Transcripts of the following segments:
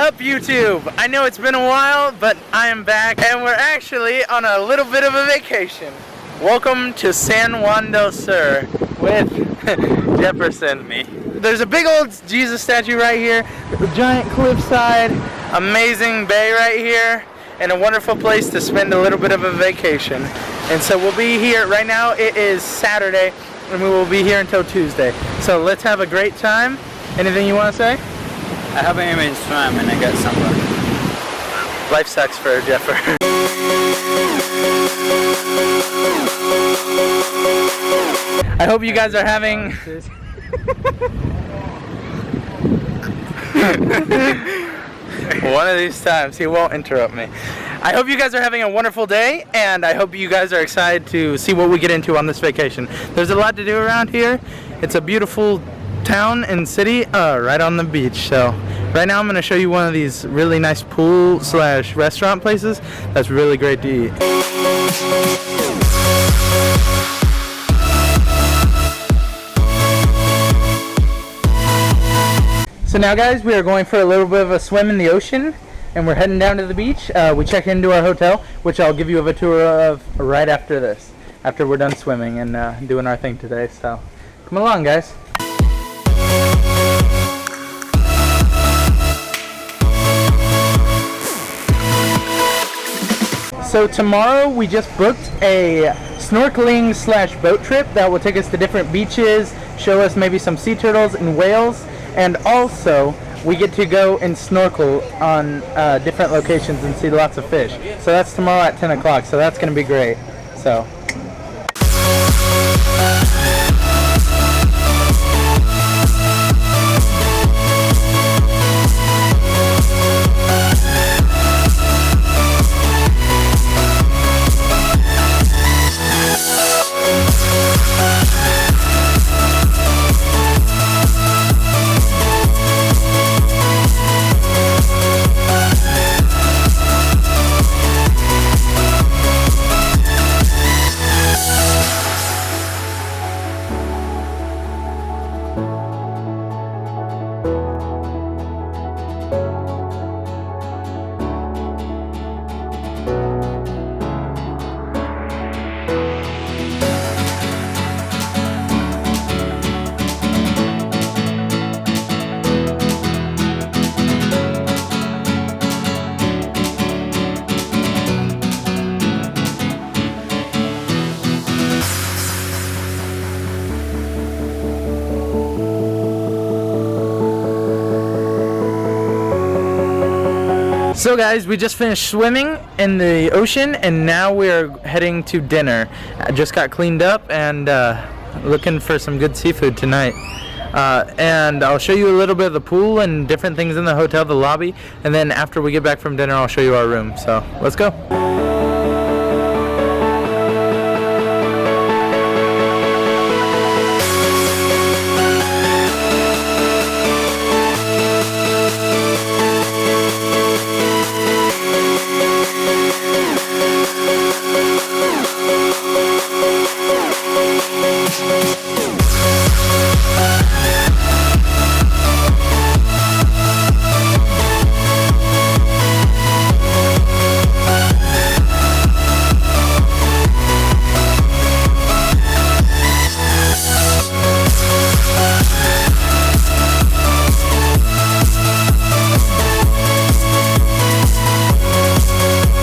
up, YouTube? I know it's been a while, but I am back, and we're actually on a little bit of a vacation. Welcome to San Juan del Sur with Jefferson. Me. There's a big old Jesus statue right here, a giant cliffside, amazing bay right here, and a wonderful place to spend a little bit of a vacation. And so we'll be here right now. It is Saturday, and we will be here until Tuesday. So let's have a great time. Anything you want to say? I haven't even swam and I got sunburned. Life sucks for Jeffer. I hope you guys are having... One of these times he won't interrupt me. I hope you guys are having a wonderful day, and I hope you guys are excited to see what we get into on this vacation. There's a lot to do around here. It's a beautiful town and city right on the beach. So right now I'm going to show you one of these really nice pool slash restaurant places that's really great to eat. So now guys, we are going for a little bit of a swim in the ocean, and we're heading down to the beach. We check into our hotel, which I'll give you a tour of right after this, after we're done swimming and doing our thing today. So come along guys. So tomorrow we just booked a snorkeling slash boat trip that will take us to different beaches, show us maybe some sea turtles and whales, and also we get to go and snorkel on different locations and see lots of fish. So that's tomorrow at 10 o'clock, so that's going to be great. So. So guys, we just finished swimming in the ocean, and now we're heading to dinner. I just got cleaned up and looking for some good seafood tonight. And I'll show you a little bit of the pool and different things in the hotel, the lobby, and then after we get back from dinner I'll show you our room. So let's go.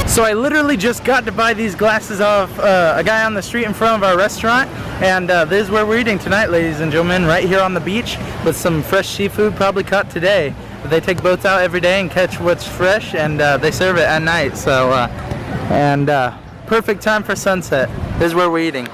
So I literally just got to buy these glasses off a guy on the street in front of our restaurant, and this is where we're eating tonight, ladies and gentlemen, right here on the beach with some fresh seafood, probably caught today. They take boats out every day and catch what's fresh, and they serve it at night. So perfect time for sunset. This is where we're eating.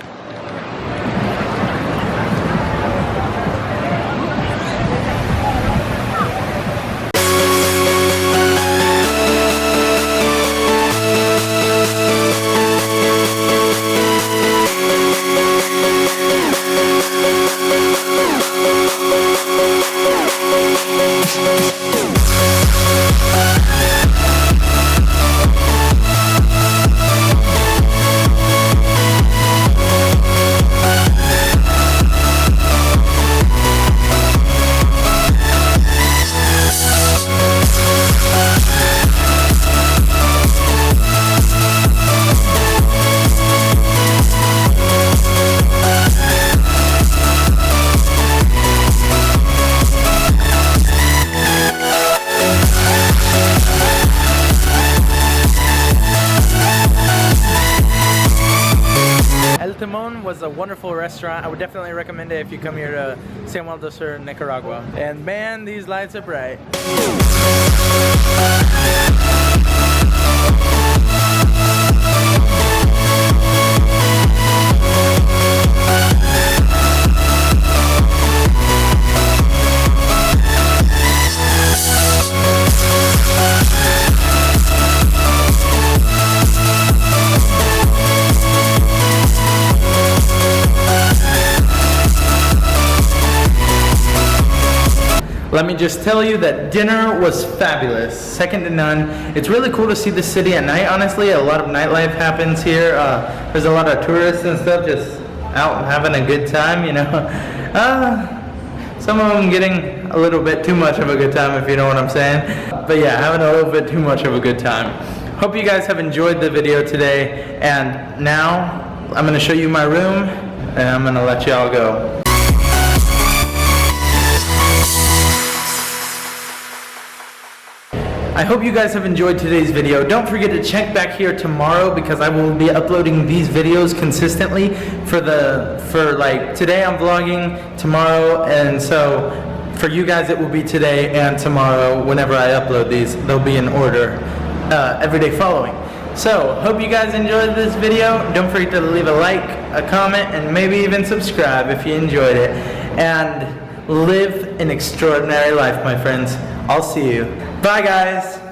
a wonderful restaurant. I would definitely recommend it if you come here to San Juan del Sur, Nicaragua. And man, these lights are bright. Let me just tell you that dinner was fabulous, second to none. It's really cool to see the city at night, honestly. A lot of nightlife happens here. There's a lot of tourists and stuff just out having a good time, you know. Some of them getting a little bit too much of a good time, if you know what I'm saying. But yeah, having a little bit too much of a good time. Hope you guys have enjoyed the video today. And now I'm gonna show you my room and I'm gonna let y'all go. I hope you guys have enjoyed today's video. Don't forget to check back here tomorrow because I will be uploading these videos consistently for like today I'm vlogging, tomorrow, and so for you guys it will be today and tomorrow whenever I upload these. They'll be in order every day following. So, hope you guys enjoyed this video. Don't forget to leave a like, a comment, and maybe even subscribe if you enjoyed it. And live an extraordinary life, my friends. I'll see you. Bye, guys.